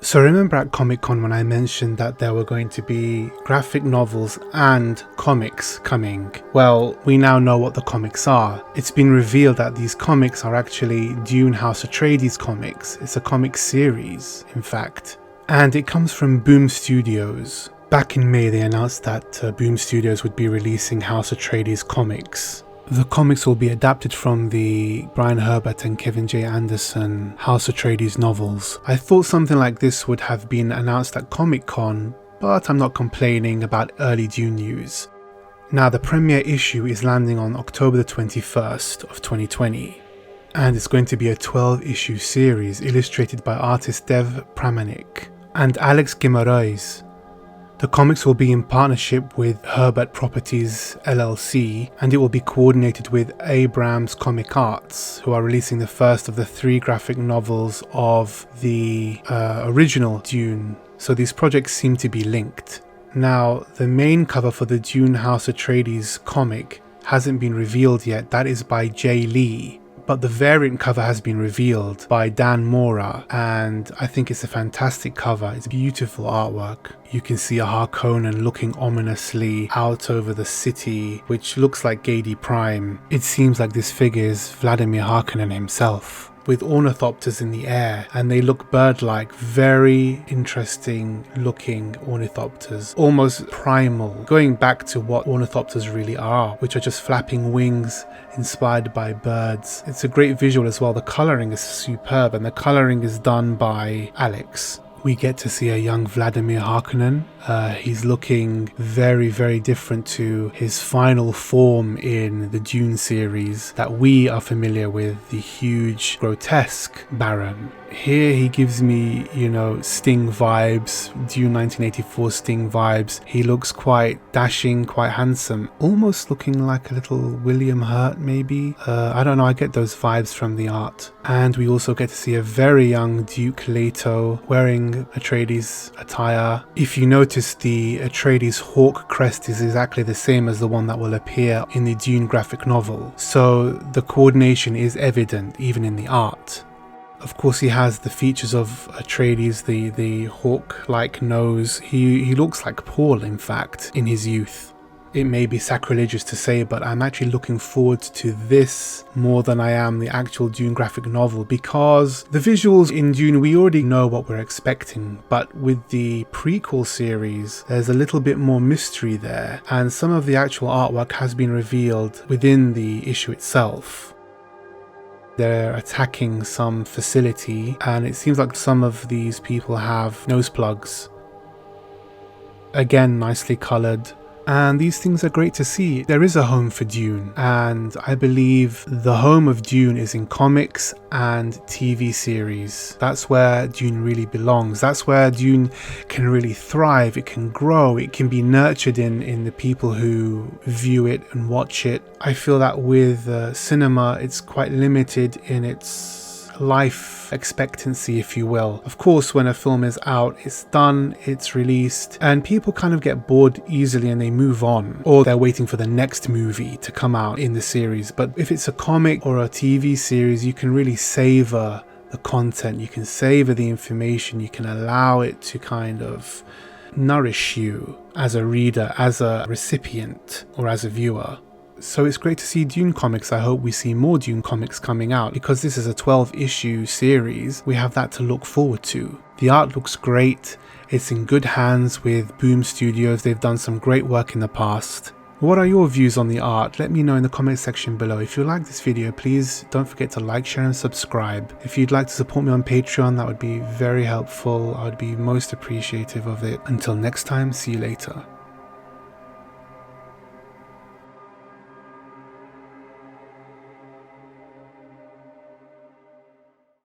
So remember at Comic Con when I mentioned that there were going to be graphic novels and comics coming? Well, we now know what the comics are. It's been revealed that these comics are actually Dune House Atreides comics. It's a comic series, in fact. And it comes from Boom Studios. Back in May they announced that Boom Studios would be releasing House Atreides comics. The comics will be adapted from the Brian Herbert and Kevin J. Anderson House Atreides novels. I thought something like this would have been announced at Comic Con, but I'm not complaining about early Dune news. Now the premiere issue is landing on October the 21st of 2020, and it's going to be a 12-issue series illustrated by artist Dev Pramanik and Alex Guimaraes. The comics will be in partnership with Herbert Properties LLC, and it will be coordinated with Abrams Comic Arts, who are releasing the first of the 3 graphic novels of the original Dune. So these projects seem to be linked. Now, the main cover for the Dune House Atreides comic hasn't been revealed yet. That is by Jay Lee. But the variant cover has been revealed by Dan Mora, and I think it's a fantastic cover. It's beautiful artwork. You can see a Harkonnen looking ominously out over the city, which looks like Gadi Prime. It seems like this figure is Vladimir Harkonnen himself, with ornithopters in the air, and they look bird-like, very interesting looking ornithopters, almost primal, going back to what ornithopters really are, which are just flapping wings inspired by birds. It's a great visual as well. The colouring is superb, and the colouring is done by Alex. We get to see a young Vladimir Harkonnen. He's looking very, very different to his final form in the Dune series that we are familiar with, the huge, grotesque Baron. Here he gives me, Sting vibes, Dune 1984 Sting vibes. He looks quite dashing, quite handsome, almost looking like a little William Hurt maybe. I don't know, I get those vibes from the art. And we also get to see a very young Duke Leto wearing Atreides attire. If you notice, the Atreides hawk crest is exactly the same as the one that will appear in the Dune graphic novel. So the coordination is evident even in the art. Of course, he has the features of Atreides, the hawk-like nose. He looks like Paul, in fact, in his youth. It may be sacrilegious to say, but I'm actually looking forward to this more than I am the actual Dune graphic novel, because the visuals in Dune, we already know what we're expecting, but with the prequel series, there's a little bit more mystery there, and some of the actual artwork has been revealed within the issue itself. They're attacking some facility, and it seems like some of these people have nose plugs. Again, nicely coloured. And these things are great to see. There is a home for Dune, and I believe the home of Dune is in comics and TV series. That's where Dune really belongs. That's where Dune can really thrive. It can grow. It can be nurtured in the people who view it and watch it. I feel that with cinema, it's quite limited in its life expectancy, if you will. Of course, when a film is out, it's done, it's released, and people kind of get bored easily and they move on, or they're waiting for the next movie to come out in the series. But if it's a comic or a TV series, you can really savor the content, you can savor the information, you can allow it to kind of nourish you as a reader, as a recipient, or as a viewer. So it's great to see Dune comics. I hope we see more Dune comics coming out, because this is a 12-issue series. We have that to look forward to. The art looks great. It's in good hands with Boom Studios. They've done some great work in the past. What are your views on the art? Let me know in the comment section below. If you like this video, please don't forget to like, share and subscribe. If you'd like to support me on Patreon, that would be very helpful. I would be most appreciative of it. Until next time, see you later.